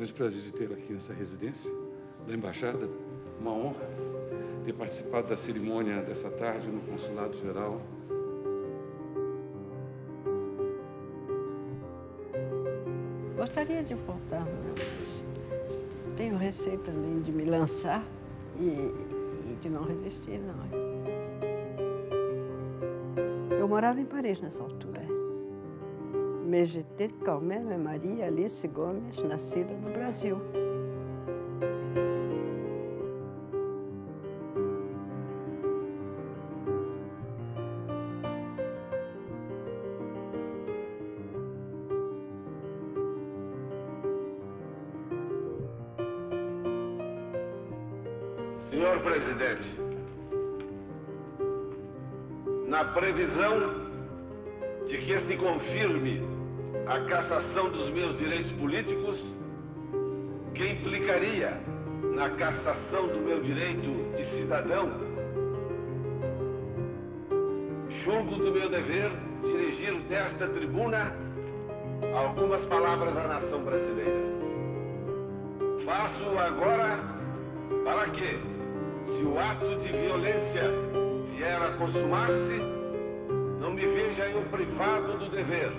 grande prazer de tê-la aqui nessa residência da Embaixada. Uma honra ter participado da cerimônia dessa tarde no Consulado Geral. Gostaria de voltar, mas tenho receio também de me lançar e de não resistir, não. Eu morava em Paris nessa altura. Mais j'étais quand même Maria Alice Gomes, nascida no Brasil. Senhor presidente, na previsão de que se confirme a cassação dos meus direitos políticos, que implicaria na cassação do meu direito de cidadão, julgo do meu dever dirigir desta tribuna algumas palavras à nação brasileira. Faço agora para que, se o ato de violência vier a consumar-se, não me veja eu privado do dever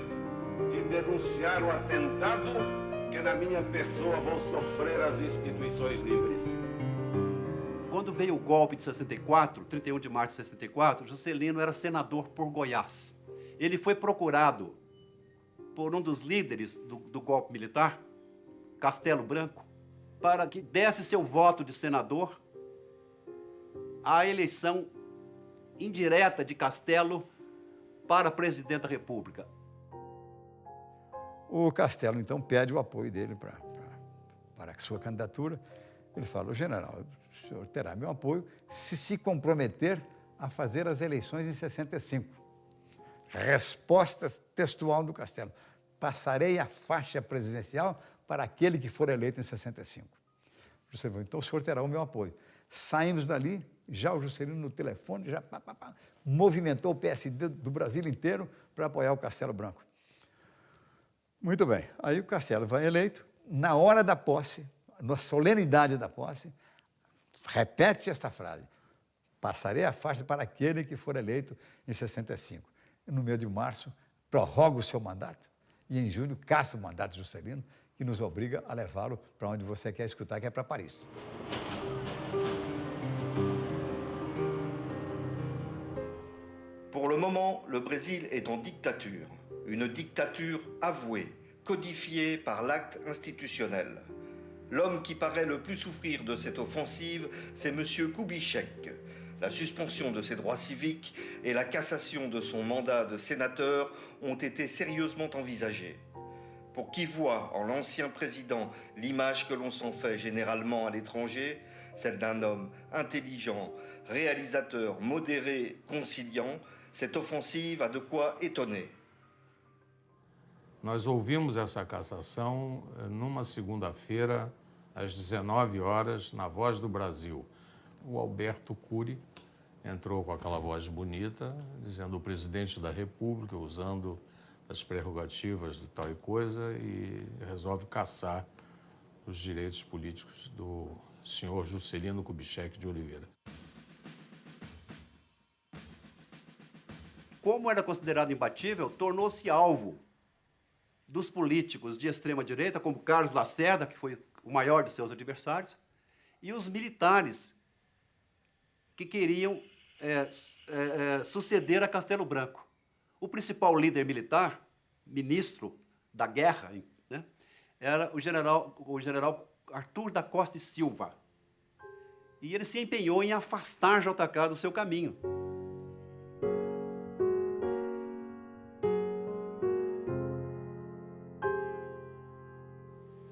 de denunciar o atentado que na minha pessoa vão sofrer as instituições livres. Quando veio o golpe de 64, 31 de março de 64, Juscelino era senador por Goiás. Ele foi procurado por um dos líderes do golpe militar, Castelo Branco, para que desse seu voto de senador à eleição indireta de Castelo para presidente da República. O Castelo, então, pede o apoio dele para a sua candidatura. Ele fala: general, o senhor terá meu apoio se comprometer a fazer as eleições em 65. Resposta textual do Castelo: passarei a faixa presidencial para aquele que for eleito em 65. Juscelino, então o senhor terá o meu apoio. Saímos dali, já o Juscelino no telefone, já movimentou o PSD do Brasil inteiro para apoiar o Castelo Branco. Muito bem, aí o Castelo vai eleito, na hora da posse, na solenidade da posse, repete esta frase: passarei a faixa para aquele que for eleito em 65. E no mês de março, prorroga o seu mandato e em junho cassa o mandato de Juscelino, que nos obriga a levá-lo para onde você quer escutar, que é para Paris. Pour le moment, le Brésil est en dictature. Une dictature avouée, codifiée par l'acte institutionnel. L'homme qui paraît le plus souffrir de cette offensive, c'est M. Kubitschek. La suspension de ses droits civiques et la cassation de son mandat de sénateur ont été sérieusement envisagées. Pour qui voit en l'ancien président l'image que l'on s'en fait généralement à l'étranger, celle d'un homme intelligent, réalisateur, modéré, conciliant, cette offensive a de quoi étonner. Nós ouvimos essa cassação numa segunda-feira, às 19 horas, na Voz do Brasil. O Alberto Cury entrou com aquela voz bonita, dizendo: o presidente da República, usando as prerrogativas de tal e coisa, e resolve cassar os direitos políticos do senhor Juscelino Kubitschek de Oliveira. Como era considerado imbatível, tornou-se alvo dos políticos de extrema-direita, como Carlos Lacerda, que foi o maior de seus adversários, e os militares que queriam suceder a Castelo Branco. O principal líder militar, ministro da guerra, né, era o general Arthur da Costa e Silva. E ele se empenhou em afastar JK do seu caminho.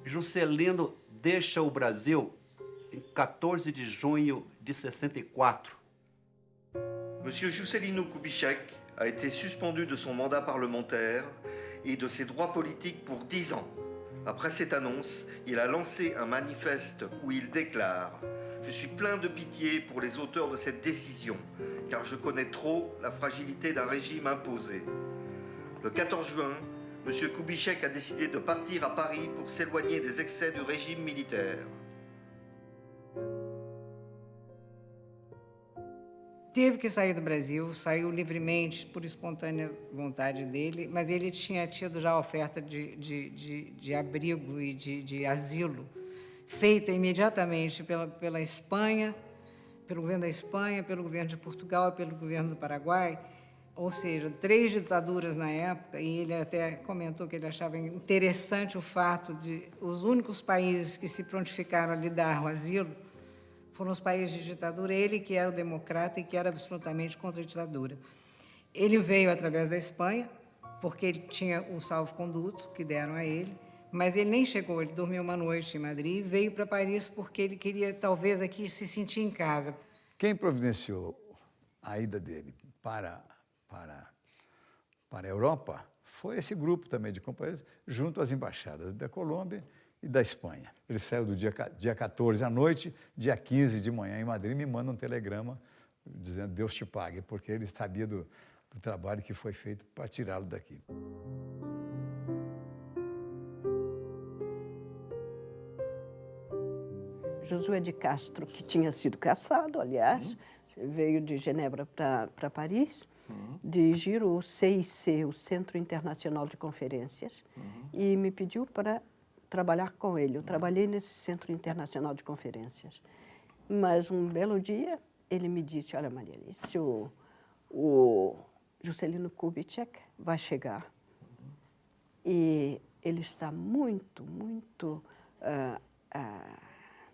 Juscelino deixa o Brasil em 14 de junho de 64. Monsieur Juscelino Kubitschek a été suspendu de son mandat parlementaire et de ses droits politiques pour 10 ans. Après cette annonce, il a lancé un manifeste où il déclare « Je suis plein de pitié pour les auteurs de cette décision, car je connais trop la fragilité d'un régime imposé. » Le 14 juin, M. Kubitschek a décidé de partir à Paris pour s'éloigner des excès du régime militaire. Teve que sair do Brasil, saiu livremente, por espontânea vontade dele, mas ele tinha tido já a oferta de abrigo e de asilo, feita imediatamente pela Espanha, pelo governo da Espanha, pelo governo de Portugal e pelo governo do Paraguai, ou seja, 3 ditaduras na época, e ele até comentou que ele achava interessante o fato de os únicos países que se prontificaram a lhe dar o asilo foram os países de ditadura, ele que era o democrata e que era absolutamente contra a ditadura. Ele veio através da Espanha, porque ele tinha o salvo-conduto que deram a ele, mas ele nem chegou, ele dormiu uma noite em Madrid e veio para Paris porque ele queria, talvez, aqui se sentir em casa. Quem providenciou a ida dele para a Europa foi esse grupo também de companheiros, junto às embaixadas da Colômbia e da Espanha. Ele saiu do dia 14 à noite, dia 15 de manhã em Madrid, me manda um telegrama dizendo Deus te pague, porque ele sabia do trabalho que foi feito para tirá-lo daqui. Josué de Castro, que tinha sido caçado, aliás, veio de Genebra para Paris, dirigir o CIC, o Centro Internacional de Conferências, e me pediu para trabalhar com ele. Eu trabalhei nesse Centro Internacional de Conferências. Mas um belo dia, ele me disse, olha, Maria Alice, o Juscelino Kubitschek vai chegar e ele está muito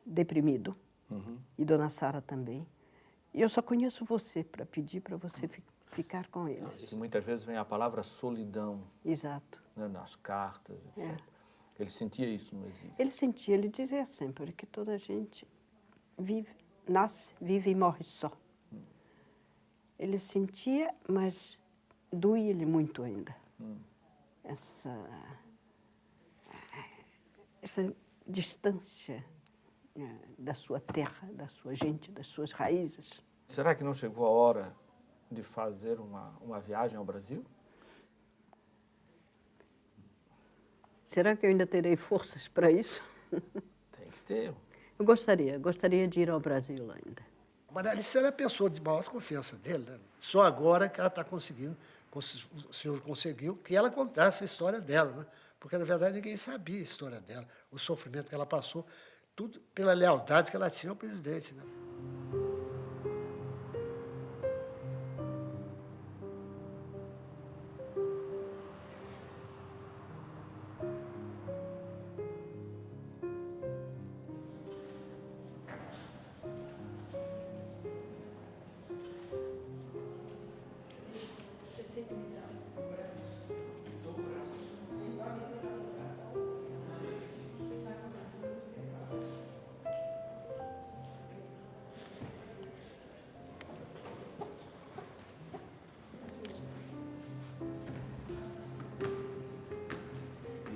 deprimido, e Dona Sara também. E eu só conheço você para pedir para você ficar com eles. E muitas vezes vem a palavra solidão. Exato. Né, nas cartas, etc. Ele sentia isso no exílio? Ele sentia, ele dizia sempre que toda gente nasce, vive e morre só. Ele sentia, mas doía-lhe muito ainda. Essa distância da sua terra, da sua gente, das suas raízes. Será que não chegou a hora de fazer uma viagem ao Brasil? Será que eu ainda terei forças para isso? Tem que ter. Eu gostaria de ir ao Brasil ainda. Maria Alice era a pessoa de maior confiança dele, né? Só agora que ela está conseguindo, o senhor conseguiu, que ela contasse a história dela, né? Porque, na verdade, ninguém sabia a história dela, o sofrimento que ela passou, tudo pela lealdade que ela tinha ao presidente, né?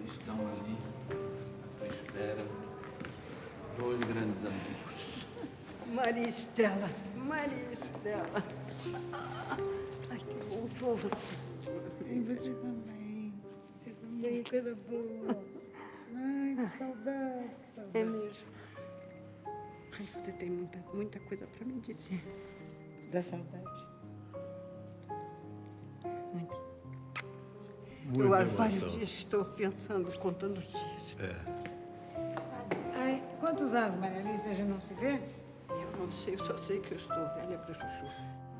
Estão ali, à sua espera, 2 grandes amigos. Maria Estela. Ai, que bom for você. E você também. Você também, coisa boa. Ai, que saudade, que saudade. É mesmo. Ai, você tem muita coisa para me dizer. Da saudade. Muito. Eu há vários dias estou pensando, contando os dias. Ai, quantos anos, Maria Alice, a gente não se vê? Eu não sei, eu só sei que eu estou velha para chuchu.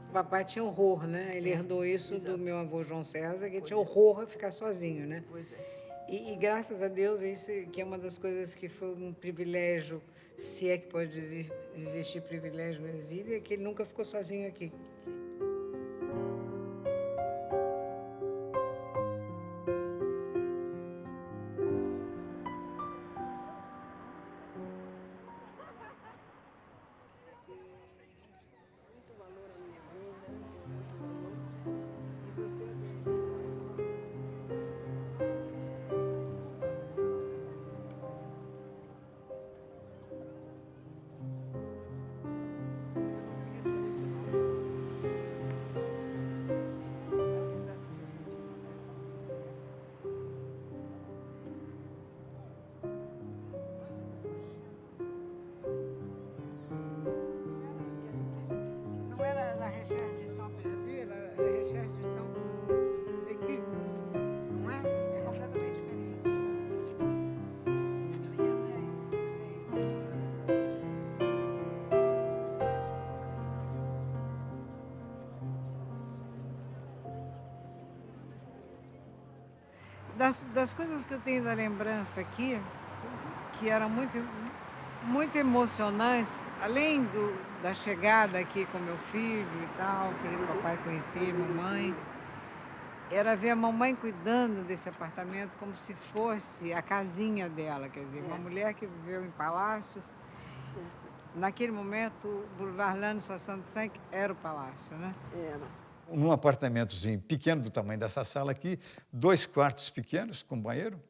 O papai tinha horror, né? Ele herdou isso do meu avô João César, que tinha horror a ficar sozinho, né? Pois é. E graças a Deus, isso que é uma das coisas que foi um privilégio, se é que pode existir privilégio no exílio, é que ele nunca ficou sozinho aqui. recherche dans vécu, não é? É completamente diferente. Das coisas que eu tenho da lembrança aqui, que eram muito emocionantes, além da chegada aqui com meu filho e tal, que o papai conhecia, mamãe, era ver a mamãe cuidando desse apartamento como se fosse a casinha dela, quer dizer, uma mulher que viveu em palácios. Naquele momento, o Boulevard Lannes 65 era o palácio, né? Era. Num apartamentozinho pequeno, do tamanho dessa sala aqui, 2 quartos pequenos com banheiro,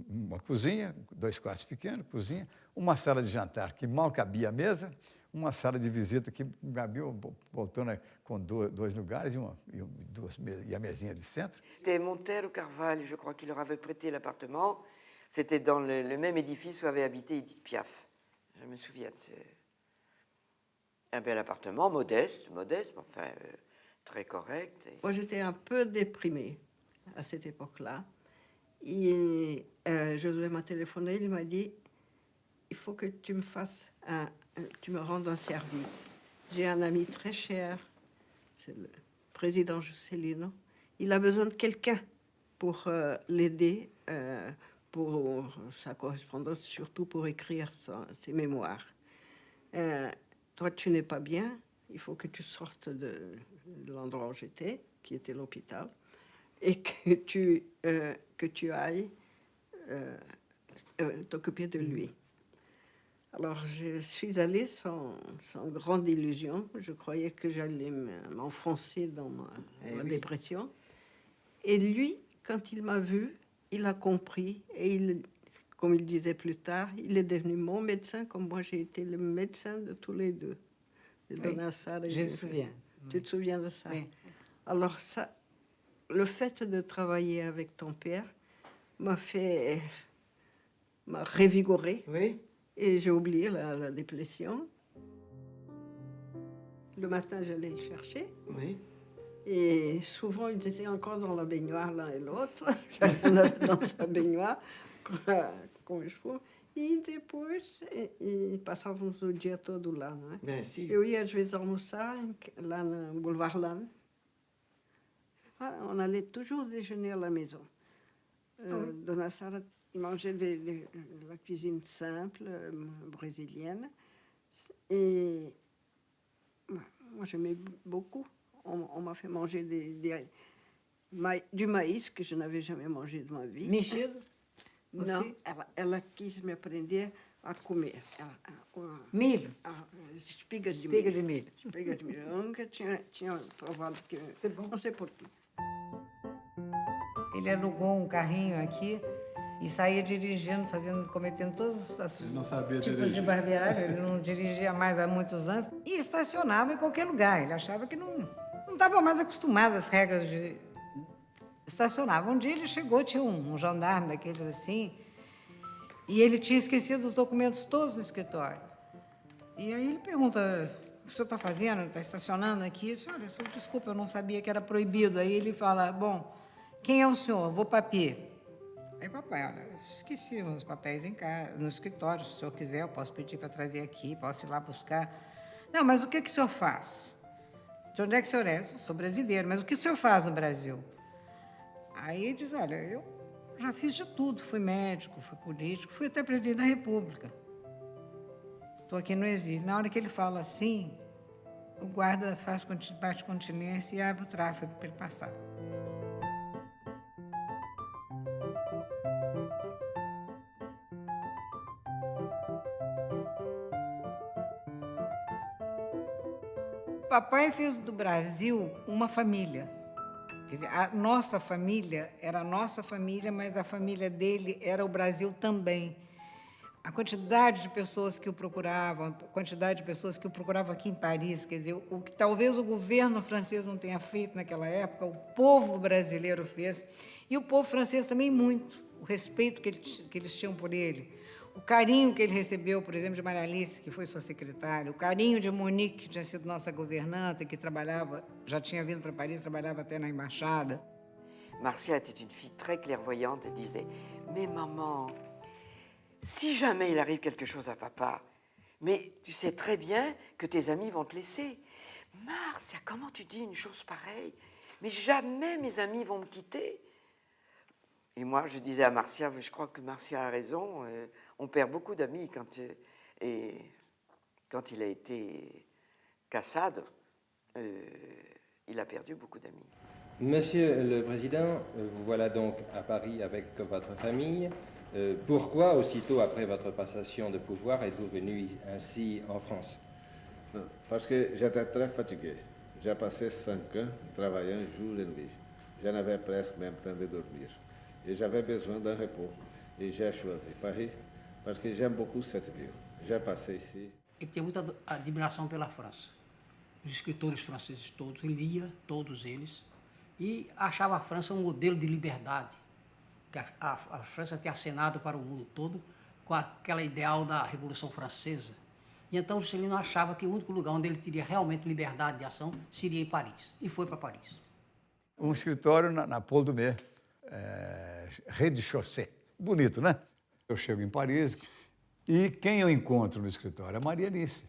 uma cozinha, 2 quartos pequenos, cozinha, uma sala de jantar que mal cabia a mesa, uma sala de visita que cabia poltrona com 2 lugares e a mesinha de centro. C'était Montero Carvalho, je crois, qui leur avait prêté l'appartement. C'était dans le même édifice où avait habité Edith Piaf. Je me souviens de un bel appartement, modeste, mais enfin très correct. Moi, j'étais un peu déprimée à cette époque-là. Et Josué m'a téléphoné, il m'a dit, il faut que tu me rendes un service. J'ai un ami très cher, c'est le président Juscelino. Il a besoin de quelqu'un pour l'aider, pour sa correspondance, surtout pour écrire ses mémoires. Toi, tu n'es pas bien, il faut que tu sortes de l'endroit où j'étais, qui était l'hôpital, et que tu ailles t'occuper de lui. Alors, je suis allée sans grande illusion. Je croyais que j'allais m'enfoncer dans ma dépression. Et lui, quand il m'a vue, il a compris, et comme il disait plus tard, il est devenu mon médecin, comme moi j'ai été le médecin de tous les deux. De Dona Sara et je me souviens. Tu te souviens de ça? Oui. Alors ça, le fait de travailler avec ton père m'a révigoré. Oui. Et j'ai oublié la dépression. Le matin, j'allais le chercher. Oui. Et souvent, ils étaient encore dans la baignoire, l'un et l'autre. J'allais dans sa baignoire, com o esposo. E depois, passávamos o dia todo lá, não é? Bem, sim. Eu ia, às vezes, almoçar lá no Boulevard Lannes. On allait toujours déjeuner à la maison. Dona Sara mangeait de la cuisine simple, brésilienne. Et moi, j'aimais beaucoup. On m'a fait manger du maïs que je n'avais jamais mangé de ma vie. Mexido? Não, ela quis me aprender a comer. Milho? Espigas de Espiga milho. de milho. Espigas de milho. Eu nunca tinha provado que... Isso é bom. Não sei porquê. Ele alugou um carrinho aqui e saía dirigindo, cometendo todas as tipos de barbeiragem. Ele não dirigia mais há muitos anos. E estacionava em qualquer lugar. Ele achava que não estava mais acostumado às regras de... Estacionava. Um dia ele chegou, tinha um gendarme daqueles assim, e ele tinha esquecido os documentos todos no escritório. E aí ele pergunta, o senhor está fazendo? Está estacionando aqui? Eu disse, olha, senhor, desculpa, eu não sabia que era proibido. Aí ele fala, bom, quem é o senhor? Vou papier. Aí papai, olha, esqueci os papéis em casa, no escritório, se o senhor quiser eu posso pedir para trazer aqui, posso ir lá buscar. Não, mas o que o senhor faz? De onde é que o senhor é? Eu sou brasileiro, mas o que o senhor faz no Brasil? Aí ele diz, olha, eu já fiz de tudo, fui médico, fui político, fui até presidente da República. Estou aqui no exílio. Na hora que ele fala assim, o guarda bate continência e abre o tráfego para ele passar. Papai fez do Brasil uma família. Quer dizer, a nossa família era a nossa família, mas a família dele era o Brasil também. A quantidade de pessoas que o procuravam, a quantidade de pessoas que o procuravam aqui em Paris, quer dizer, o que talvez o governo francês não tenha feito naquela época, o povo brasileiro fez, e o povo francês também muito, o respeito que eles tinham por ele, O carinho que ele recebeu, por exemplo, de Maria Alice, que foi sua secretária, o carinho de Monique, que tinha sido nossa governanta, que trabalhava, já tinha vindo para Paris, trabalhava até na embaixada. Marcia était une fille très clairvoyante. Elle disait, mais maman, si jamais il arrive quelque chose à papa, mais tu sais très bien que tes amis vont te laisser. Marcia, comment tu dis une chose pareille? Mais jamais mes amis vont me quitter. Et moi, je disais à Marcia, je crois que Marcia a raison, on perd beaucoup d'amis quand il a été cassade, il a perdu beaucoup d'amis. Monsieur le Président, vous voilà donc à Paris avec votre famille. Pourquoi, aussitôt après votre passation de pouvoir, êtes-vous venu ainsi en France? Parce que j'étais très fatigué. J'ai passé 5 ans travaillant jour et nuit. Je n'avais presque même temps de dormir. Et j'avais besoin d'un repos. Et j'ai choisi Paris parce que j'aime beaucoup cette ville. J'ai passé ici. Ele tinha muita admiração pela França. Os escritores franceses todos, ele lia todos eles e achava a França um modelo de liberdade. Que a França tinha acenado para o mundo todo com aquela ideal da Revolução Francesa. E então Juscelino achava que o único lugar onde ele teria realmente liberdade de ação seria em Paris. E foi para Paris. Um escritório na Paul Doumer, rez-de-chaussée. Bonito, né? Eu chego em Paris e quem eu encontro no escritório? É Maria Alice.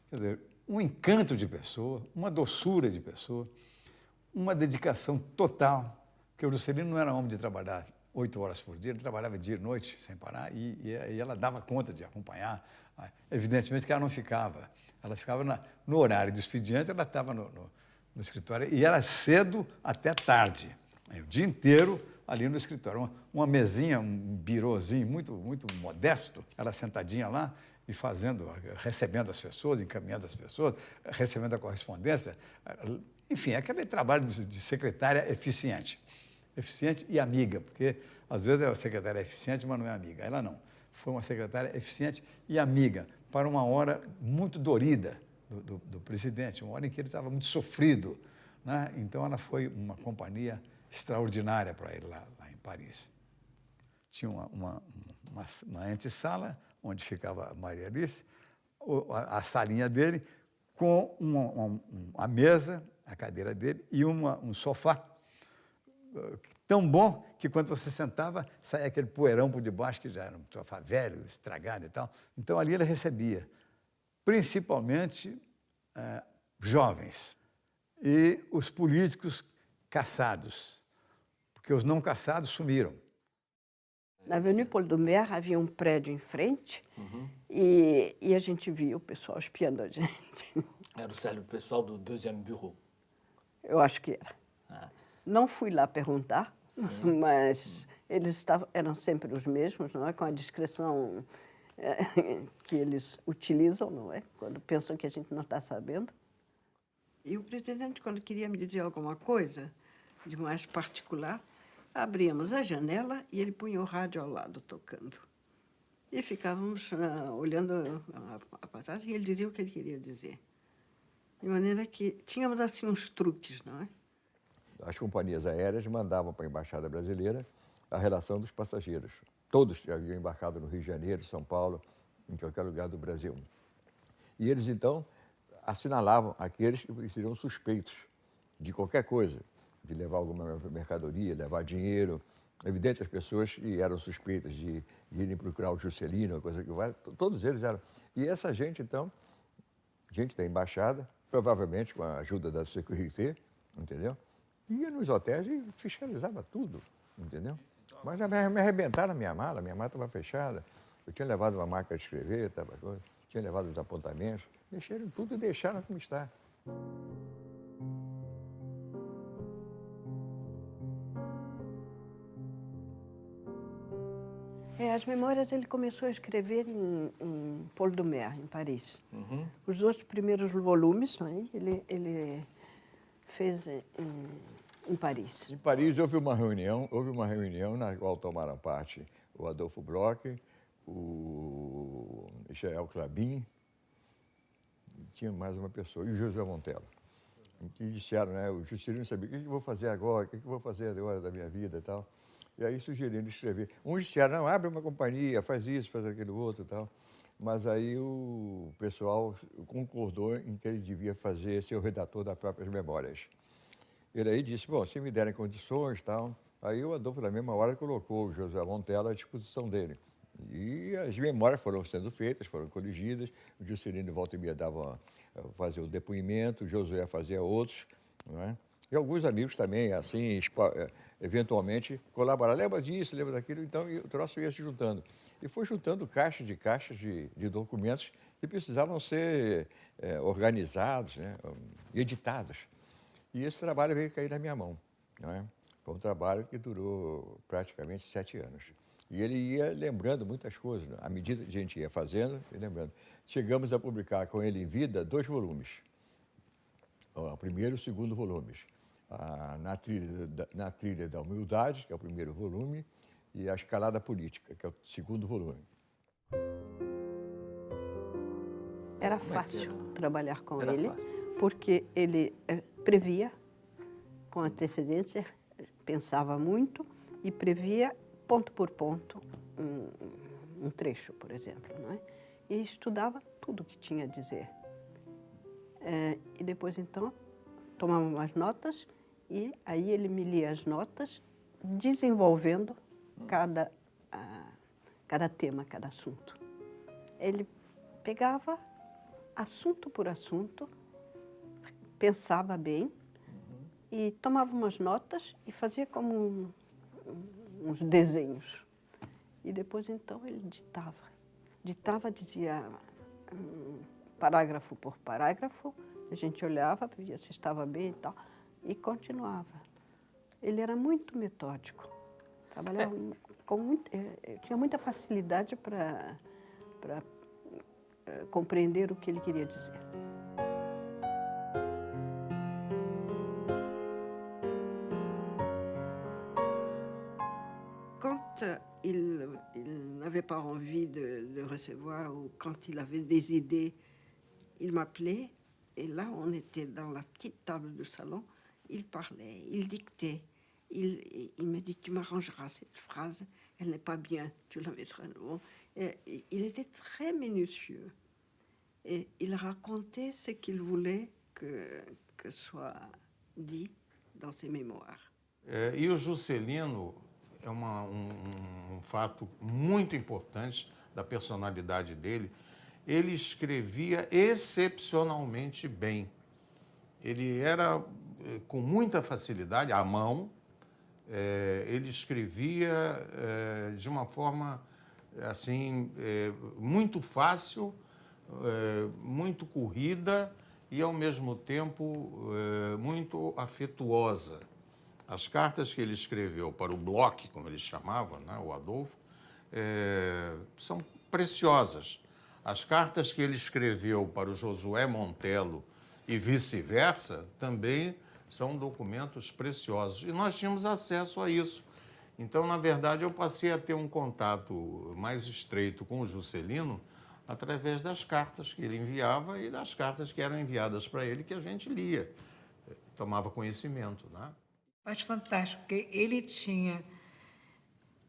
Quer dizer, um encanto de pessoa, uma doçura de pessoa, uma dedicação total, porque o Juscelino não era homem de trabalhar 8 horas por dia, ele trabalhava dia e noite sem parar e ela dava conta de acompanhar. Evidentemente que ela não ficava, ela ficava no horário do expediente, ela estava no escritório e era cedo até tarde, o dia inteiro ali no escritório. Uma mesinha, um birôzinho muito, muito modesto, ela sentadinha lá e recebendo as pessoas, encaminhando as pessoas, recebendo a correspondência. Enfim, aquele trabalho de secretária eficiente e amiga, porque às vezes a secretária é eficiente, mas não é amiga. Ela não. Foi uma secretária eficiente e amiga para uma hora muito dorida do presidente, uma hora em que ele estava muito sofrido, né? Então ela foi uma companhia extraordinária para ele lá em Paris. Tinha uma antessala onde ficava a Maria Alice, a salinha dele com a mesa, a cadeira dele e um sofá tão bom que quando você sentava, saía aquele poeirão por debaixo, que já era um sofá velho, estragado e tal. Então, ali ele recebia, principalmente, jovens e os políticos caçados, porque os não caçados sumiram. Na Avenue Paul Doumer havia um prédio em frente e a gente via o pessoal espiando a gente. Era o pessoal do deuxième bureau. Eu acho que era. Não fui lá perguntar, mas eles eram sempre os mesmos, não é? Com a discrição que eles utilizam, não é? Quando pensam que a gente não está sabendo. E o presidente, quando queria me dizer alguma coisa de mais particular, abríamos a janela e ele punha o rádio ao lado, tocando. E ficávamos olhando a passagem e ele dizia o que ele queria dizer. De maneira que tínhamos, assim, uns truques, não é? As companhias aéreas mandavam para a Embaixada Brasileira a relação dos passageiros. Todos já haviam embarcado no Rio de Janeiro, São Paulo, em qualquer lugar do Brasil. E eles, então, assinalavam aqueles que seriam suspeitos de qualquer coisa, de levar alguma mercadoria, levar dinheiro. Evidente, as pessoas que eram suspeitas de irem procurar o Juscelino, coisa que vai, todos eles eram. E essa gente, então, gente da embaixada, provavelmente com a ajuda da Sécurité, entendeu? Ia nos hotéis e fiscalizava tudo, entendeu? Mas me arrebentaram a minha mala estava fechada. Eu tinha levado uma máquina de escrever, tinha levado os apontamentos, mexeram tudo e deixaram como está. As memórias ele começou a escrever em Paul Doumer, em Paris. Os 2 primeiros volumes, né, ele fez em Paris. Em Paris houve uma reunião na qual tomaram parte o Adolfo Bloch, o Michel Clabin, tinha mais uma pessoa, e o José Montella, que disseram, né, o Juscelino sabia, o que eu vou fazer agora, o que eu vou fazer agora da minha vida e tal. E aí sugerindo escrever. Uns disseram, não, abre uma companhia, faz isso, faz aquilo outro e tal. Mas aí o pessoal concordou em que ele devia ser o redator das próprias memórias. Ele aí disse, bom, se me derem condições e tal. Aí o Adolfo, na mesma hora, colocou o José Montella à disposição dele. E as memórias foram sendo feitas, foram corrigidas. O Juscelino volta e meia fazia o depoimento, o Josué fazia outros, não é? E alguns amigos também, assim, eventualmente, colaboraram. Lembra disso, lembra daquilo? Então, o troço ia se juntando. E foi juntando caixas de documentos que precisavam ser organizados, né, editados. E esse trabalho veio cair na minha mão, não é? Foi um trabalho que durou praticamente 7 anos. E ele ia lembrando muitas coisas, né? À medida que a gente ia fazendo, ia lembrando. Chegamos a publicar com ele em vida 2 volumes. O primeiro e o segundo volumes. Na Trilha da Humildade, que é o primeiro volume, e A Escalada Política, que é o segundo volume. Era fácil trabalhar com Era ele, fácil. porque ele previa com antecedência, pensava muito e previa ponto por ponto um trecho, por exemplo, não é? E estudava tudo o que tinha a dizer. E depois, então, tomava umas notas e aí ele me lia as notas, desenvolvendo cada tema, cada assunto. Ele pegava assunto por assunto, pensava bem e tomava umas notas e fazia como uns desenhos. E depois, então, ele ditava. Ditava, dizia parágrafo por parágrafo, a gente olhava, via se estava bem e tal, e continuava. Ele era muito metódico, trabalhava tinha muita facilidade para compreender o que ele queria dizer. Quand il n'avait pas envie de recevoir ou quand il avait des idées, il m'appelait et là on était dans la petite table de salon, il parlait, il dictait. Il me dit, tu m'arrangeras cette phrase, elle n'est pas bien, tu la mettras bon. Et il était très minutieux et il racontait ce qu'il voulait que soit dit dans ses mémoires. E o Juscelino é um fato muito importante da personalidade dele. Ele escrevia excepcionalmente bem. Ele era com muita facilidade, à mão, ele escrevia de uma forma assim muito fácil, muito corrida e, ao mesmo tempo, muito afetuosa. As cartas que ele escreveu para o Bloch, como ele chamava, né, o Adolfo, são preciosas. As cartas que ele escreveu para o Josué Montella e vice-versa também são documentos preciosos. E nós tínhamos acesso a isso. Então, na verdade, eu passei a ter um contato mais estreito com o Juscelino através das cartas que ele enviava e das cartas que eram enviadas para ele, que a gente lia, tomava conhecimento, né? Acho fantástico, porque ele tinha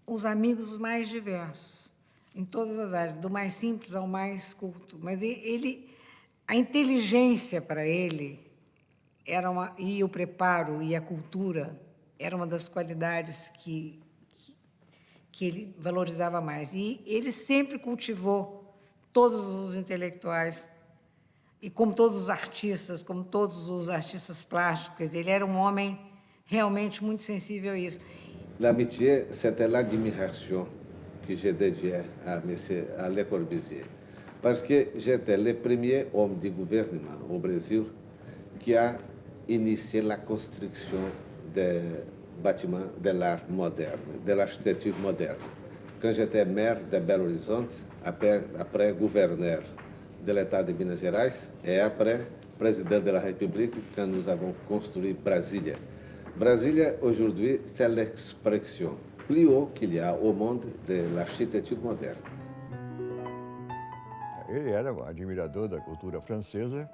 os amigos mais diversos, em todas as áreas, do mais simples ao mais culto. Mas a inteligência para ele e o preparo e a cultura era uma das qualidades que ele valorizava mais. E ele sempre cultivou todos os intelectuais, e como todos os artistas plásticos, ele era um homem realmente muito sensível a isso. L'amitié, c'était l'admiration que je dédiais à Le Corbusier, parce que j'étais le premier homme de gouvernement au Brésil qui a initié la construction des bâtiments de l'art moderne, de l'architecture moderne. Quand j'étais maire de Belo Horizonte, après gouverneur de l'État de Minas Gerais et après président de la République quand nous avons construit Brasilia. Brasilia, aujourd'hui, c'est l'expression plus haute qu'il y a au monde de l'architecture moderne. Ele era um admirador da cultura francesa.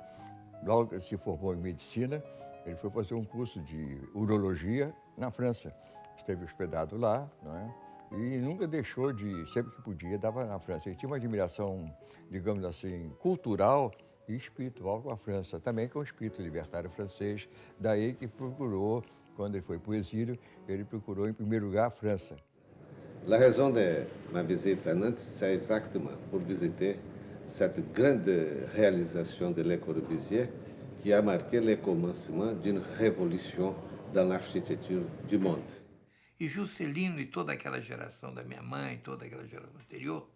Logo que ele se formou em medicina, ele foi fazer um curso de urologia na França. esteve hospedado lá, não é? E nunca deixou de, sempre que podia, dava na França. Ele tinha uma admiração, digamos assim, cultural e espiritual com a França, também com o espírito libertário francês. Daí que procurou, quando ele foi para o exílio, ele procurou, em primeiro lugar, a França. La raison de ma visite à Nantes, c'est exactement pour visiter cette grande réalisation de Le Corbusier qui a marqué le commencement d'une révolution dans l'architecture du monde. E Juscelino e toda aquela geração da minha mãe, toda aquela geração anterior,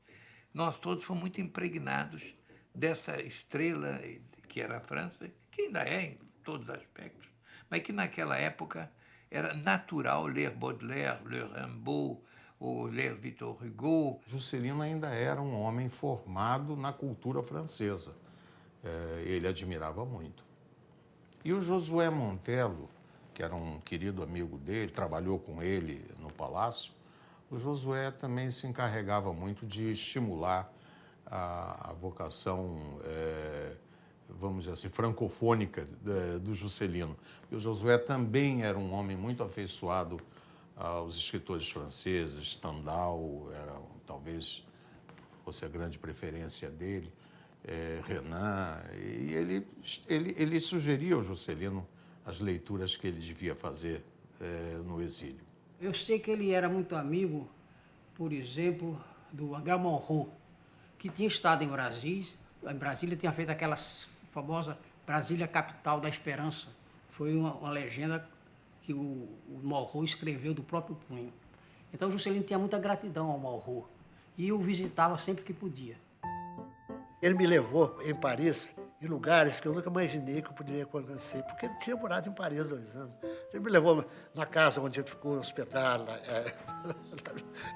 nós todos fomos muito impregnados dessa estrela que era a França, que ainda é em todos os aspectos, mas que naquela época era natural ler Baudelaire, ler Rimbaud, ou ler Victor Hugo. Juscelino ainda era um homem formado na cultura francesa. Ele admirava muito. E o Josué Montelo, que era um querido amigo dele, trabalhou com ele no Palácio, o Josué também se encarregava muito de estimular a vocação, vamos dizer assim, francofônica do Juscelino. E o Josué também era um homem muito afeiçoado aos escritores franceses. Stendhal talvez fosse a grande preferência dele, Renan, e ele sugeria ao Juscelino as leituras que ele devia fazer no exílio. Eu sei que ele era muito amigo, por exemplo, do H. Monroe, que tinha estado em Brasília, tinha feito aquela famosa Brasília, capital da esperança. Foi uma legenda que o Monroe escreveu do próprio punho. Então o Juscelino tinha muita gratidão ao Monroe e o visitava sempre que podia. Ele me levou em Paris, em lugares que eu nunca imaginei que eu poderia conhecer, porque ele tinha morado em Paris 2 anos. Ele me levou na casa onde ele ficou hospedado,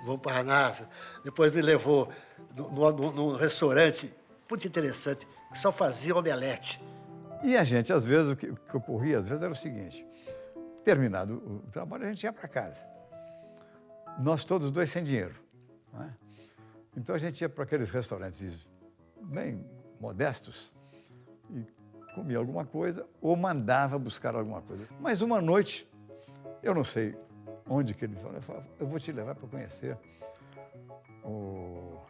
em Montparnasse. Depois me levou num restaurante muito interessante, que só fazia omelete. E a gente, às vezes, o que ocorria, às vezes, era o seguinte: terminado o trabalho, a gente ia para casa. Nós todos dois sem dinheiro, não é? Então a gente ia para aqueles restaurantes bem modestos e comia alguma coisa ou mandava buscar alguma coisa. Mas uma noite, eu não sei onde que ele falou, eu vou te levar para conhecer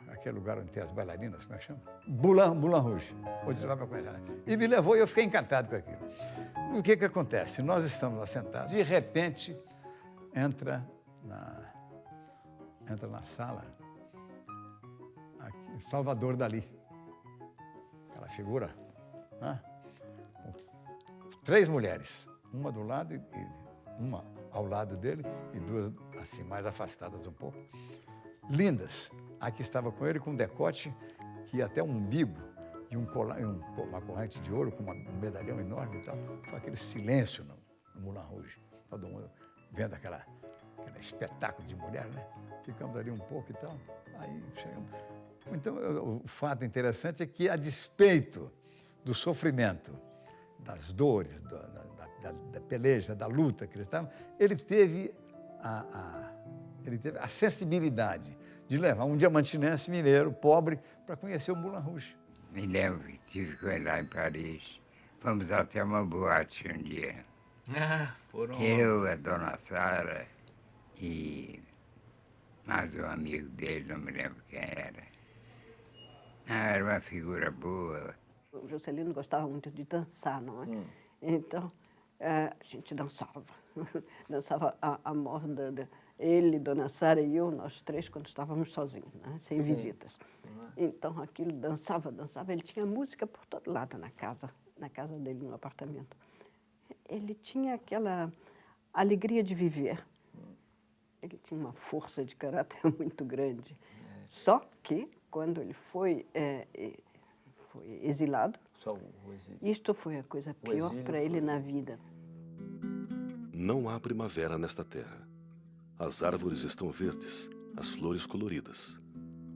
aquele lugar onde tem as bailarinas, como é que chama? Moulin Rouge. Vou te levar para conhecer. E me levou e eu fiquei encantado com aquilo. E o que acontece? Nós estamos lá sentados, de repente entra na sala aqui, Salvador Dalí, aquela figura, né? Com 3 mulheres, uma do lado e uma ao lado dele e 2 assim mais afastadas um pouco, lindas. Aqui estava com ele com um decote que ia até um umbigo e uma corrente de ouro com um medalhão enorme e tal. Foi aquele silêncio no Moulin Rouge, todo mundo vendo aquele espetáculo de mulher, né? Ficamos ali um pouco e tal, aí chegamos. Então, o fato interessante é que, a despeito do sofrimento, das dores, da peleja, da luta que ele estava, ele teve a sensibilidade de levar um diamantinense mineiro, pobre, para conhecer o Moulin Rouge. Me lembro que tive com ele lá em Paris. Fomos até uma boate um dia. Foram... Eu, a dona Sara e mais um amigo dele, não me lembro quem era. Era uma figura boa. O Juscelino gostava muito de dançar, não é? Então, a gente dançava. Dançava a moda. Ele, Dona Sara e eu, nós 3, quando estávamos sozinhos, né? Sem visitas. Então, aquilo dançava. Ele tinha música por todo lado na casa dele, no apartamento. Ele tinha aquela alegria de viver. Ele tinha uma força de caráter muito grande. Só que, quando ele foi exilado, isto foi a coisa pior para ele na vida. Não há primavera nesta terra. As árvores estão verdes, as flores coloridas.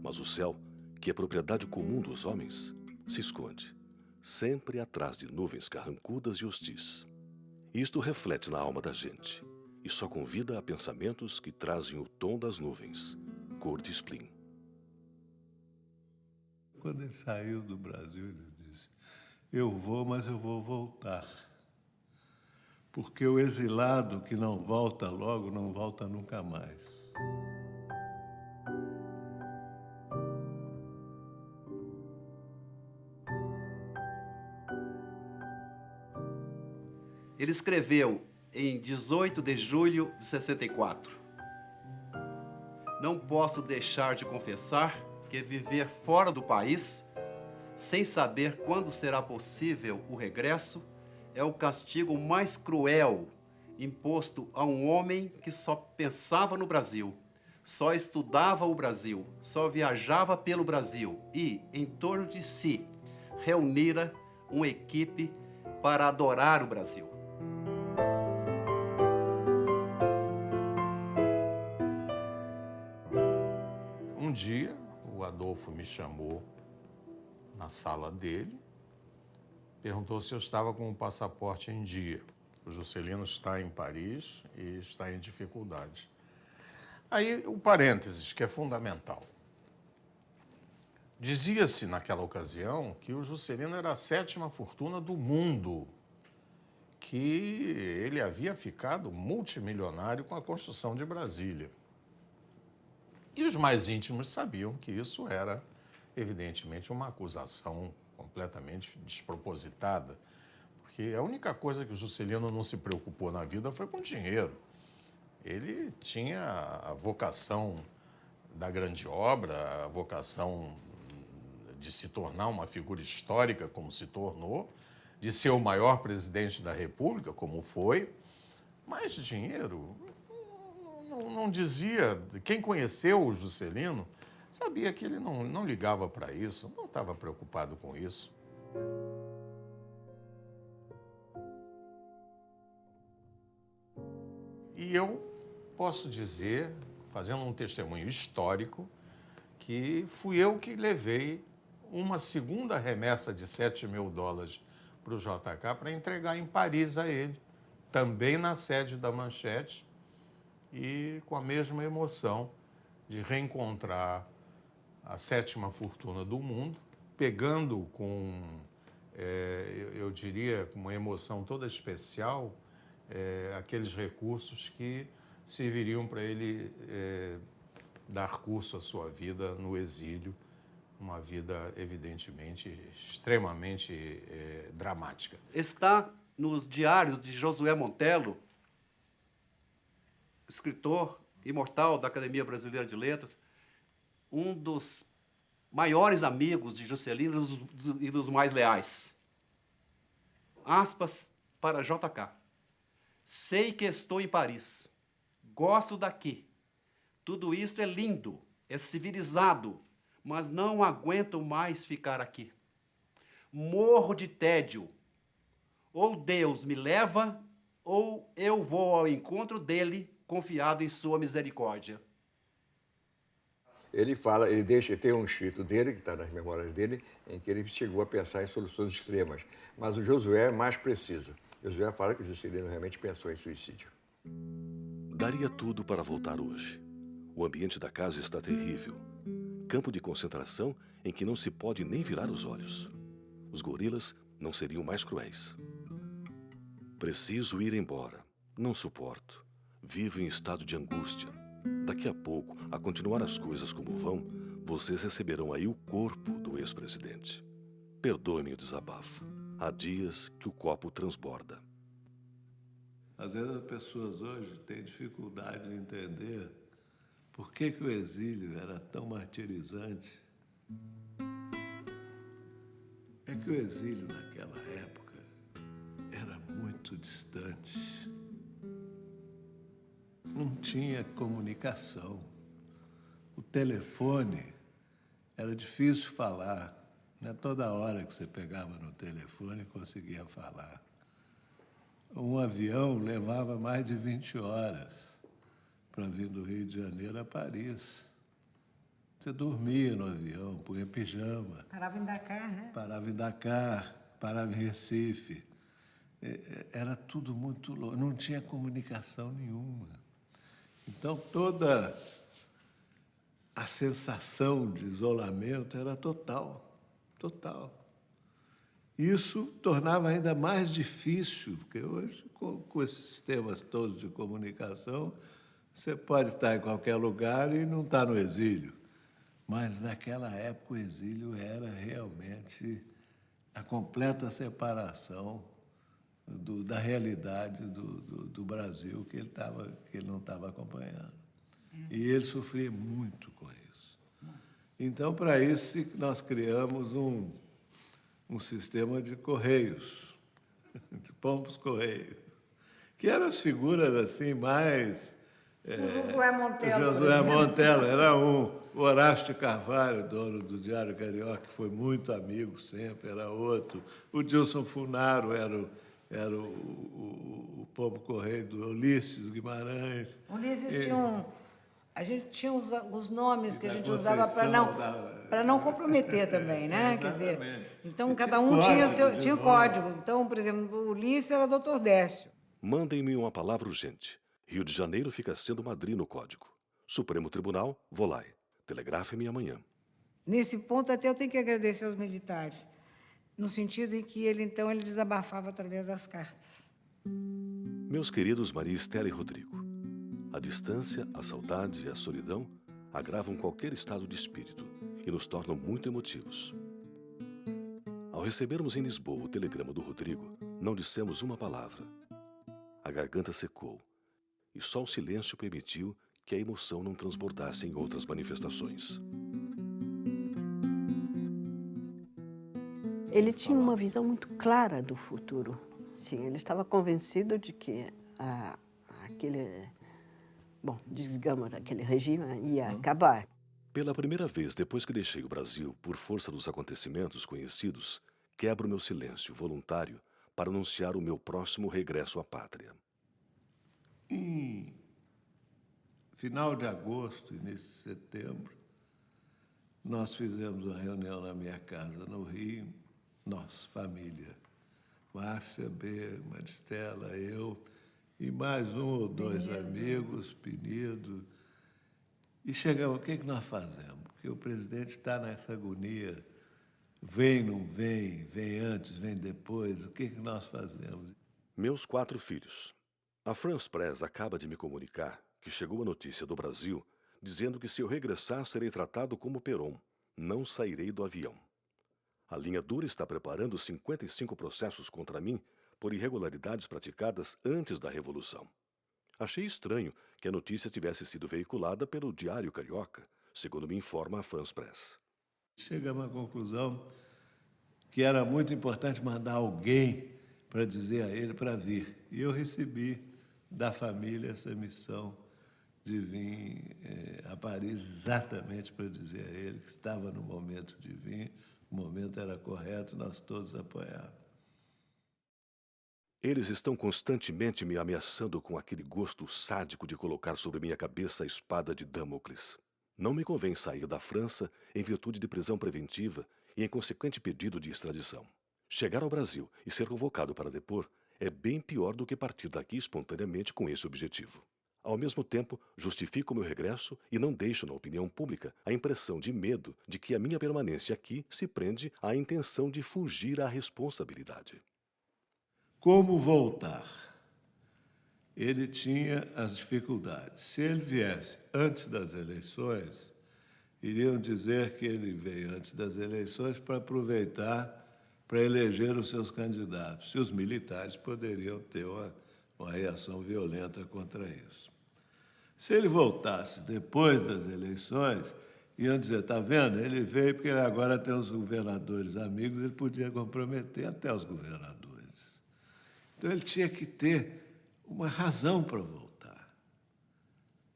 Mas o céu, que é propriedade comum dos homens, se esconde, sempre atrás de nuvens carrancudas e hostis. Isto reflete na alma da gente e só convida a pensamentos que trazem o tom das nuvens, cor de esplim. Quando ele saiu do Brasil, ele disse: eu vou, mas eu vou voltar. porque o exilado que não volta logo, não volta nunca mais. Ele escreveu em 18 de julho de 64. Não posso deixar de confessar que viver fora do país, sem saber quando será possível o regresso, é o castigo mais cruel imposto a um homem que só pensava no Brasil, só estudava o Brasil, só viajava pelo Brasil e, em torno de si, reunira uma equipe para adorar o Brasil. Um dia, o Adolfo me chamou na sala dele, perguntou se eu estava com o passaporte em dia. O Juscelino está em Paris e está em dificuldade. Aí, o parênteses, que é fundamental. Dizia-se naquela ocasião que o Juscelino era a 7ª fortuna do mundo, que ele havia ficado multimilionário com a construção de Brasília. E os mais íntimos sabiam que isso era, evidentemente, uma acusação completamente despropositada, porque a única coisa que o Juscelino não se preocupou na vida foi com dinheiro. Ele tinha a vocação da grande obra, a vocação de se tornar uma figura histórica, como se tornou, de ser o maior presidente da República, como foi, mas dinheiro não dizia. Quem conheceu o Juscelino sabia que ele não ligava para isso, não estava preocupado com isso. E eu posso dizer, fazendo um testemunho histórico, que fui eu que levei uma segunda remessa de $7.000 para o JK para entregar em Paris a ele, também na sede da Manchete, e com a mesma emoção de reencontrar a 7ª fortuna do mundo, pegando com, eu diria, com uma emoção toda especial, aqueles recursos que serviriam para ele dar curso à sua vida no exílio, uma vida, evidentemente, extremamente dramática. Está nos diários de Josué Montello, escritor imortal da Academia Brasileira de Letras, um dos maiores amigos de Juscelino e dos mais leais. Aspas para JK. Sei que estou em Paris. Gosto daqui. Tudo isto é lindo, é civilizado, mas não aguento mais ficar aqui. Morro de tédio. Ou Deus me leva, ou eu vou ao encontro dele, confiado em sua misericórdia. Ele tem um escrito dele, que está nas memórias dele, em que ele chegou a pensar em soluções extremas. Mas o Josué é mais preciso. Josué fala que o Juscelino realmente pensou em suicídio. Daria tudo para voltar hoje. O ambiente da casa está terrível. Campo de concentração em que não se pode nem virar os olhos. Os gorilas não seriam mais cruéis. Preciso ir embora. Não suporto. Vivo em estado de angústia. Daqui a pouco, a continuar as coisas como vão, vocês receberão aí o corpo do ex-presidente. Perdoe-me o desabafo. Há dias que o copo transborda. Às vezes as pessoas hoje têm dificuldade de entender por que o exílio era tão martirizante. É que o exílio naquela época era muito distante. Não tinha comunicação. O telefone era difícil falar. Não é toda hora que você pegava no telefone e conseguia falar. Um avião levava mais de 20 horas para vir do Rio de Janeiro a Paris. Você dormia no avião, punha pijama. Parava em Dakar, né? Parava em Dakar, parava em Recife. Era tudo muito louco, não tinha comunicação nenhuma. Então, toda a sensação de isolamento era total, total. Isso tornava ainda mais difícil, porque hoje, com esses sistemas todos de comunicação, você pode estar em qualquer lugar e não estar no exílio. Mas, naquela época, o exílio era realmente a completa separação da realidade do Brasil que ele não estava acompanhando. E ele sofria muito com isso. Então, para isso, nós criamos um sistema de correios, de pombos correios, que eram as figuras assim mais... O Josué Montelo. O Josué Montelo era um. O Horácio de Carvalho, dono do Diário Carioca, que foi muito amigo sempre, era outro. O Dilson Funaro era o pombo correio do Ulisses Guimarães. Ulisses tinha a gente tinha os nomes que a gente usava para não comprometer também, né? Quer dizer, então cada um tinha códigos. Então, por exemplo, o Ulisses era Dr. Décio. Mandem-me uma palavra urgente. Rio de Janeiro fica sendo Madrid no código. Supremo Tribunal, Volai. Telegrafe-me amanhã. Nesse ponto, até eu tenho que agradecer aos militares, no sentido em que ele desabafava através das cartas. Meus queridos Maria Estela e Rodrigo, a distância, a saudade e a solidão agravam qualquer estado de espírito e nos tornam muito emotivos. Ao recebermos em Lisboa o telegrama do Rodrigo, não dissemos uma palavra. A garganta secou e só o silêncio permitiu que a emoção não transbordasse em outras manifestações. Ele tinha uma visão muito clara do futuro. Sim, ele estava convencido de que aquele regime ia acabar. Pela primeira vez depois que deixei o Brasil, por força dos acontecimentos conhecidos, quebro meu silêncio voluntário para anunciar o meu próximo regresso à pátria. Em final de agosto, início de setembro, nós fizemos uma reunião na minha casa, no Rio, nós, família. Márcia, B, Maristela, eu e mais um ou dois amigos, Penido. E chegamos, o que nós fazemos? Porque o presidente está nessa agonia, vem, não vem, vem antes, vem depois, o que nós fazemos? Meus 4 filhos. A France Press acaba de me comunicar que chegou a notícia do Brasil dizendo que se eu regressar serei tratado como Perón, não sairei do avião. A linha dura está preparando 55 processos contra mim por irregularidades praticadas antes da Revolução. Achei estranho que a notícia tivesse sido veiculada pelo Diário Carioca, segundo me informa a France Press. Chegamos à conclusão que era muito importante mandar alguém para dizer a ele para vir. E eu recebi da família essa missão de vir a Paris exatamente para dizer a ele que estava no momento de vir, o momento era correto, nós todos apoiávamos. Eles estão constantemente me ameaçando com aquele gosto sádico de colocar sobre minha cabeça a espada de Damocles. Não me convém sair da França em virtude de prisão preventiva e em consequente pedido de extradição. Chegar ao Brasil e ser convocado para depor é bem pior do que partir daqui espontaneamente com esse objetivo. Ao mesmo tempo, justifico meu regresso e não deixo na opinião pública a impressão de medo de que a minha permanência aqui se prende à intenção de fugir à responsabilidade. Como voltar? Ele tinha as dificuldades. Se ele viesse antes das eleições, iriam dizer que ele veio antes das eleições para aproveitar para eleger os seus candidatos. E os militares poderiam ter uma reação violenta contra isso. Se ele voltasse depois das eleições, iam dizer, está vendo, ele veio porque ele agora tem os governadores amigos, ele podia comprometer até os governadores. Então, ele tinha que ter uma razão para voltar.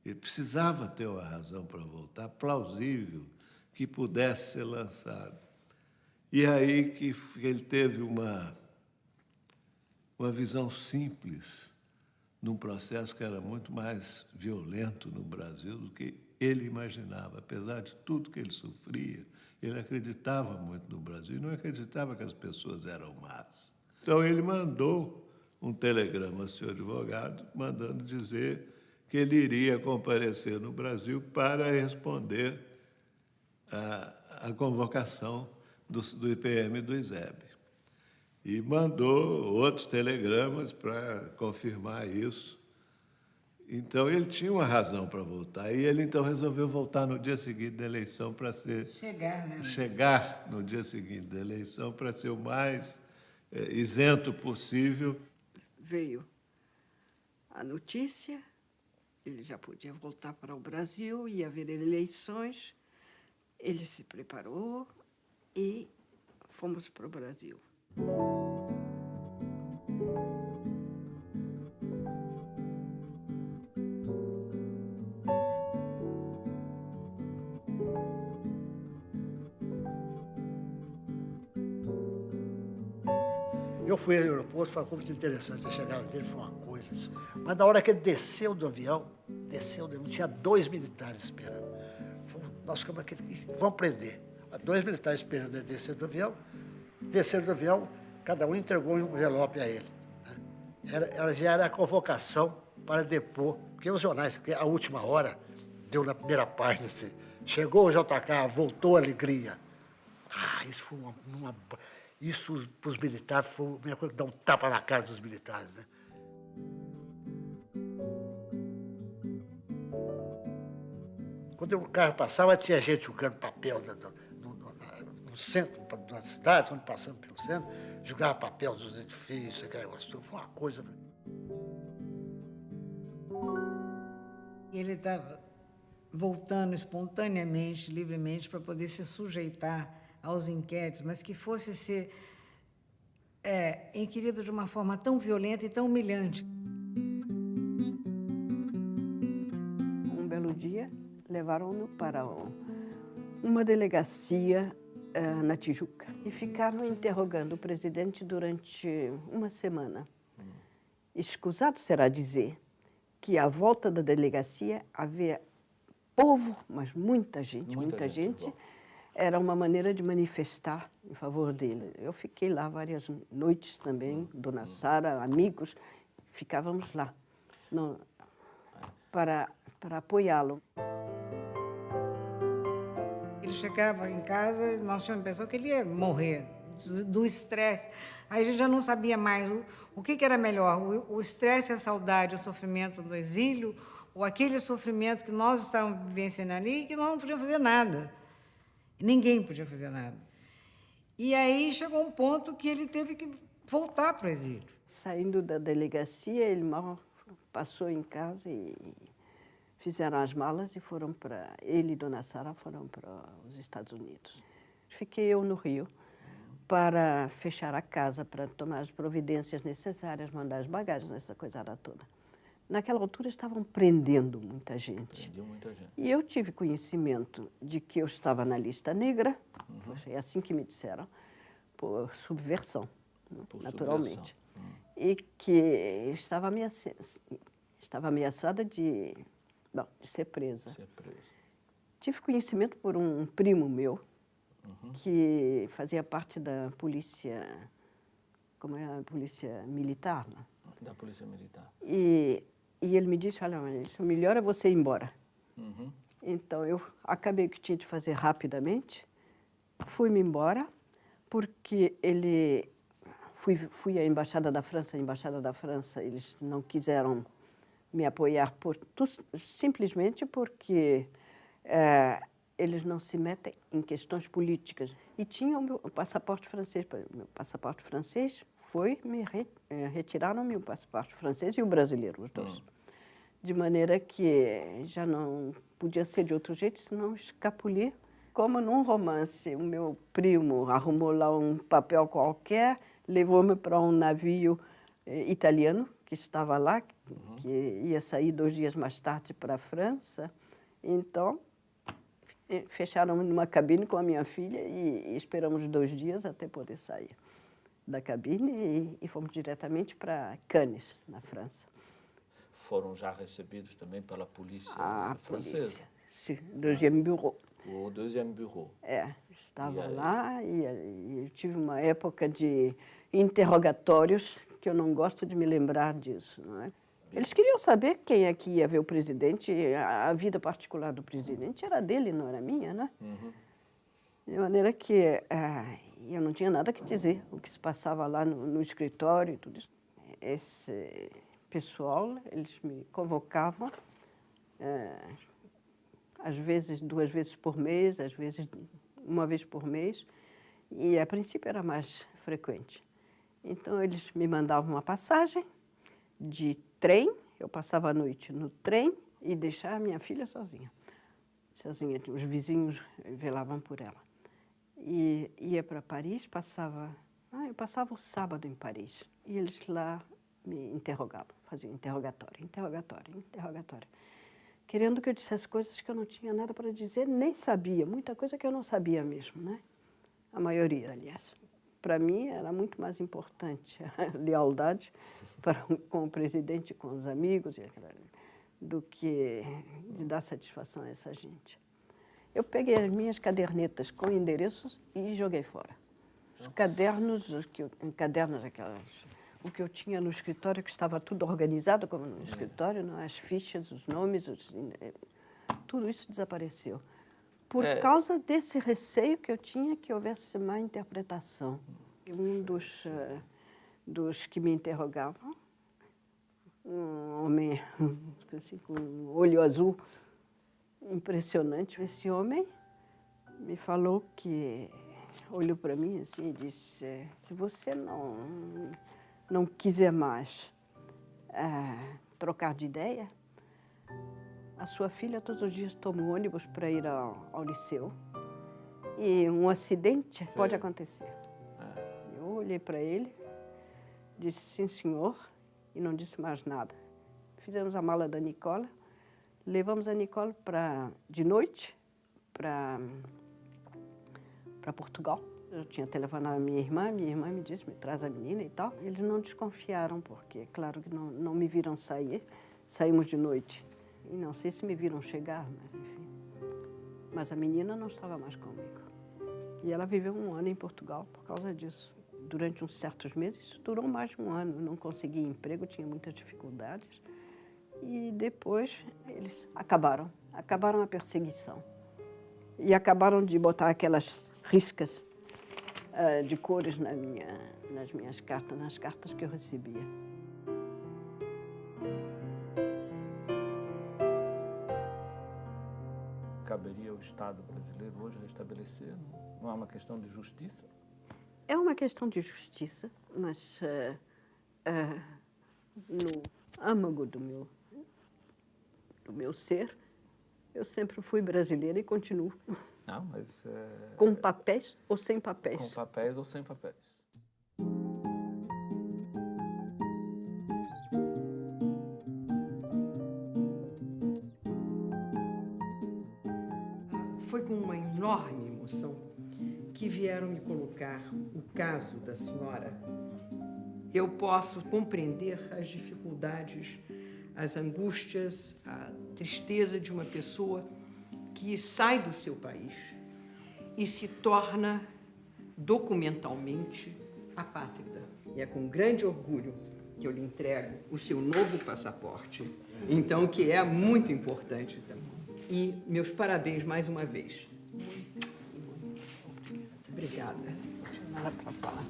Ele precisava ter uma razão para voltar, plausível, que pudesse ser lançado. E aí que ele teve uma visão simples num processo que era muito mais violento no Brasil do que ele imaginava. Apesar de tudo que ele sofria, ele acreditava muito no Brasil e não acreditava que as pessoas eram más. Então, ele mandou um telegrama ao senhor advogado, mandando dizer que ele iria comparecer no Brasil para responder à convocação do IPM e do ISEB. E mandou outros telegramas para confirmar isso. Então, ele tinha uma razão para voltar. E ele, então, resolveu voltar no dia seguinte da eleição para ser... Chegar, né? Chegar no dia seguinte da eleição para ser o mais isento possível. Veio a notícia, ele já podia voltar para o Brasil, ia haver eleições. Ele se preparou e fomos para o Brasil. Eu fui ao aeroporto, foi muito interessante. A chegada dele foi uma coisa. Mas na hora que ele desceu do avião, tinha 2 militares esperando. Nós ficamos aqui, vamos prender. 2 militares esperando ele descer do avião. Desceram do avião, cada um entregou um envelope a ele. Ela já era a convocação para depor, porque os jornais, porque a última hora, deu na primeira página assim, chegou o JK, voltou a alegria. Isso foi isso, para os militares, foi a minha coisa, dar um tapa na cara dos militares, né? Quando o carro passava, tinha gente jogando papel no centro da cidade, onde passamos pelo centro, jogava papel dos edifícios, aquele negócio tudo. Foi uma coisa... Ele estava voltando espontaneamente, livremente, para poder se sujeitar aos inquéritos, mas que fosse ser inquirido de uma forma tão violenta e tão humilhante. Um belo dia, levaram-no para uma delegacia na Tijuca e ficaram interrogando o presidente durante uma semana. Escusado será dizer que à volta da delegacia havia povo, mas muita gente. Era uma maneira de manifestar em favor dele. Eu fiquei lá várias noites também, Dona Sara, amigos, ficávamos lá para apoiá-lo. Ele chegava em casa e nós tínhamos a impressão que ele ia morrer do estresse. Aí a gente já não sabia mais o que era melhor, o estresse, a saudade, o sofrimento do exílio, ou aquele sofrimento que nós estávamos vivenciando ali e que nós não podíamos fazer nada. Ninguém podia fazer nada. E aí chegou um ponto que ele teve que voltar para o exílio. Saindo da delegacia, ele mal passou em casa e fizeram as malas e foram para... Ele e Dona Sara foram para os Estados Unidos. Fiquei eu no Rio para fechar a casa, para tomar as providências necessárias, mandar as bagagens, essa coisada toda. Naquela altura estavam prendendo muita gente. E eu tive conhecimento de que eu estava na lista negra, é assim que me disseram, por subversão, naturalmente. E que estava ameaçada de ser presa. Tive conhecimento por um primo meu, que fazia parte da polícia, como é a polícia militar, né? Da polícia militar. E ele me disse, olha, o melhor é você ir embora. Então, eu acabei que tinha de fazer rapidamente, fui-me embora, porque fui à Embaixada da França, eles não quiseram me apoiar simplesmente porque eles não se metem em questões políticas. E tinha o meu passaporte francês. Meu passaporte francês retiraram-me o passaporte francês e o brasileiro, os dois. De maneira que já não podia ser de outro jeito, senão escapulir. Como num romance, o meu primo arrumou lá um papel qualquer, levou-me para um navio italiano que estava lá, que ia sair 2 dias mais tarde para a França. Então, fecharam-me numa cabine com a minha filha e esperamos 2 dias até poder sair da cabine e fomos diretamente para Cannes, na França. Foram já recebidos também pela polícia francesa? Polícia, sim, Deuxième Bureau. O Deuxième Bureau. Estava lá e tive uma época de interrogatórios que eu não gosto de me lembrar disso, não é? Eles queriam saber quem é que ia ver o presidente, a vida particular do presidente era dele, não era minha, né? De maneira que eu não tinha nada que dizer, o que se passava lá no escritório e tudo isso. Esse pessoal, eles me convocavam, às vezes 2 vezes por mês, às vezes 1 vez por mês, e a princípio era mais frequente. Então, eles me mandavam uma passagem de trem, eu passava a noite no trem e deixava a minha filha sozinha. Sozinha, os vizinhos velavam por ela. E ia para Paris, eu passava o sábado em Paris, e eles lá me interrogavam, faziam interrogatório, querendo que eu dissesse coisas que eu não tinha nada para dizer, nem sabia, muita coisa que eu não sabia mesmo, né? A maioria, aliás. Para mim, era muito mais importante a lealdade com o presidente e com os amigos do que de dar satisfação a essa gente. Eu peguei as minhas cadernetas com endereços e joguei fora. Os cadernos, o que eu tinha no escritório, que estava tudo organizado como no escritório, não? As fichas, os nomes, tudo isso desapareceu. Por causa desse receio que eu tinha que houvesse má interpretação. Um dos que me interrogavam, um homem assim, com um olho azul impressionante, esse homem me falou que, olhou para mim assim e disse, se você não quiser mais trocar de ideia, a sua filha todos os dias toma um ônibus para ir ao liceu e um acidente pode acontecer. Eu olhei para ele, disse sim, senhor, e não disse mais nada. Fizemos a mala da Nicola, levamos a Nicola de noite para Portugal. Eu tinha telefonado a minha irmã me disse, me traz a menina e tal. Eles não desconfiaram, porque, claro, que não me viram sair. Saímos de noite. E não sei se me viram chegar, mas enfim. Mas a menina não estava mais comigo. E ela viveu 1 ano em Portugal por causa disso. Durante uns certos meses, isso durou mais de 1 ano. Não consegui emprego, tinha muitas dificuldades. E depois eles acabaram a perseguição. E acabaram de botar aquelas riscas de cores nas minhas cartas, nas cartas que eu recebia. Caberia ao Estado brasileiro hoje restabelecer? Não é uma questão de justiça? É uma questão de justiça, mas no âmago do meu ser, eu sempre fui brasileira e continuo. Não, mas... Com papéis ou sem papéis? Com papéis ou sem papéis. Foi com uma enorme emoção que vieram me colocar o caso da senhora. Eu posso compreender as dificuldades, as angústias, a tristeza de uma pessoa que sai do seu país e se torna documentalmente apátrida. E é com grande orgulho que eu lhe entrego o seu novo passaporte, então, que é muito importante também. E meus parabéns mais uma vez. Obrigada. Não tinha nada para falar.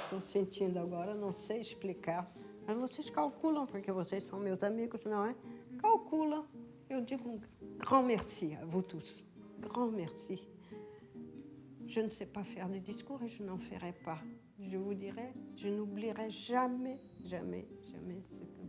Estou sentindo agora, não sei explicar, mas vocês calculam, porque vocês são meus amigos, não é? Calculam. Eu digo um grand merci à vous tous. Grand merci. Je ne sais pas faire des discours et je n'en ferai pas. Je vous dirai, je n'oublierai jamais, jamais, jamais ce que